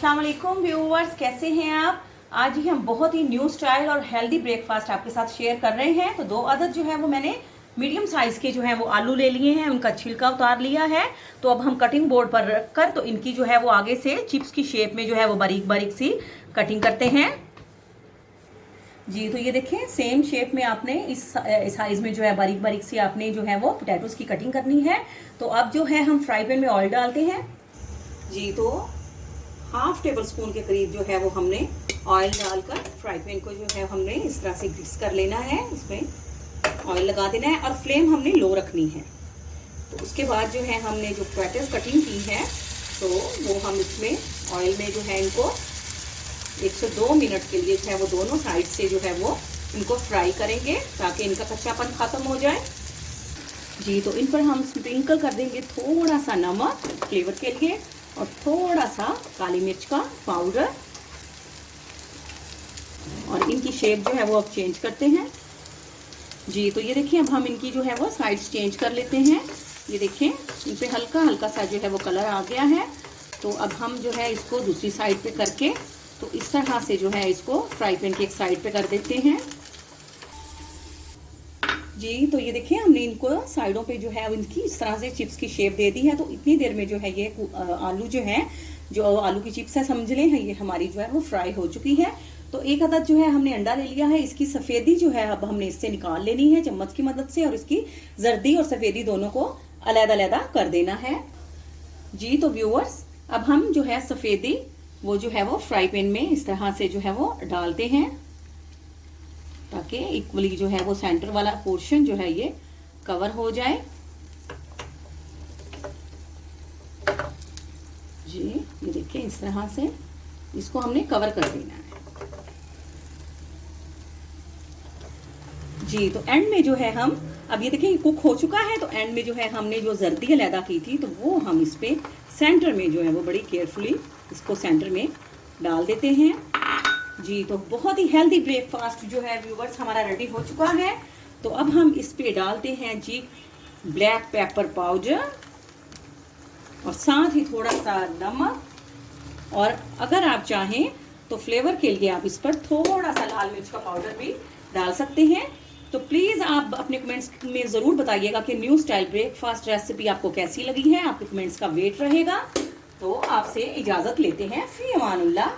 अस्सलाम वालेकुम व्यूअर्स, कैसे हैं आप। आज ही हम बहुत ही न्यू स्टाइल और हेल्दी ब्रेकफास्ट आपके साथ शेयर कर रहे हैं। तो 2 अदद जो है वो मैंने मीडियम साइज के जो है वो आलू ले लिए हैं, उनका छिलका उतार लिया है। तो अब हम कटिंग बोर्ड पर रखकर तो इनकी जो है वो आगे से चिप्स की शेप में जो है वो बारीक बारीक सी कटिंग करते हैं जी। तो ये देखें, सेम शेप में आपने इस साइज में जो है बारीक बारीक सी आपने जो है वो पोटैटोज की कटिंग करनी है। तो अब जो है हम फ्राई पैन में ऑयल डालते हैं जी। तो हाफ टेबल स्पून के करीब जो है वो हमने ऑयल डालकर फ्राई पैन को जो है हमने इस तरह से ग्रीस कर लेना है। इसमें ऑयल लगा देना है और फ्लेम हमने लो रखनी है। तो उसके बाद जो है हमने जो पोटैटोज कटिंग की है तो वो हम इसमें ऑयल में जो है इनको 1 से 2 मिनट के लिए जो है वो दोनों साइड से जो है वो इनको फ्राई करेंगे ताकि इनका कच्चापन खत्म हो जाए जी। तो इन पर हम स्प्रिंकल कर देंगे थोड़ा सा नमक फ्लेवर के लिए और थोड़ा सा काली मिर्च का पाउडर। और इनकी शेप जो है वो अब चेंज करते हैं जी। तो ये देखिए, अब हम इनकी जो है वो साइड्स चेंज कर लेते हैं। ये देखें, इन पे हल्का हल्का सा जो है वो कलर आ गया है। तो अब हम जो है इसको दूसरी साइड पे करके तो इस तरह से जो है इसको फ्राई पैन की एक साइड पे कर देते हैं जी। तो ये देखिए, हमने इनको साइडों पे जो है इनकी इस तरह से चिप्स की शेप दे दी है। तो इतनी देर में जो है ये आलू जो है, जो आलू की चिप्स है समझ लें, ये हमारी जो है वो फ्राई हो चुकी है। तो एक अदद जो है हमने अंडा ले लिया है। इसकी सफ़ेदी जो है अब हमने इससे निकाल लेनी है चम्मच की मदद से और इसकी जर्दी और सफ़ेदी दोनों को अलग-अलग कर देना है जी। तो व्यूअर्स, अब हम जो है सफ़ेदी वो जो है वो फ्राई पैन में इस तरह से जो है वो डालते हैं ताकि इक्वली जो है वो सेंटर वाला पोर्शन जो है ये कवर हो जाए जी। ये देखिए, इस तरह से इसको हमने कवर कर देना है जी। तो एंड में जो है हम अब ये देखिए कुक हो चुका है। तो एंड में जो है हमने जो जर्दी अलैदा की थी तो वो हम इस पे सेंटर में जो है वो बड़ी केयरफुली इसको सेंटर में डाल देते हैं जी। तो बहुत ही हेल्दी ब्रेकफास्ट जो है व्यूवर्स हमारा रेडी हो चुका है। तो अब हम इस पे डालते हैं जी ब्लैक पेपर पाउडर और साथ ही थोड़ा सा नमक। और अगर आप चाहें तो फ्लेवर के लिए आप इस पर थोड़ा सा लाल मिर्च का पाउडर भी डाल सकते हैं। तो प्लीज़ आप अपने कमेंट्स में ज़रूर बताइएगा कि न्यू स्टाइल ब्रेकफास्ट रेसिपी आपको कैसी लगी है। आपके कमेंट्स का वेट रहेगा। तो आपसे इजाज़त लेते हैं। फी अमानुल्लाह।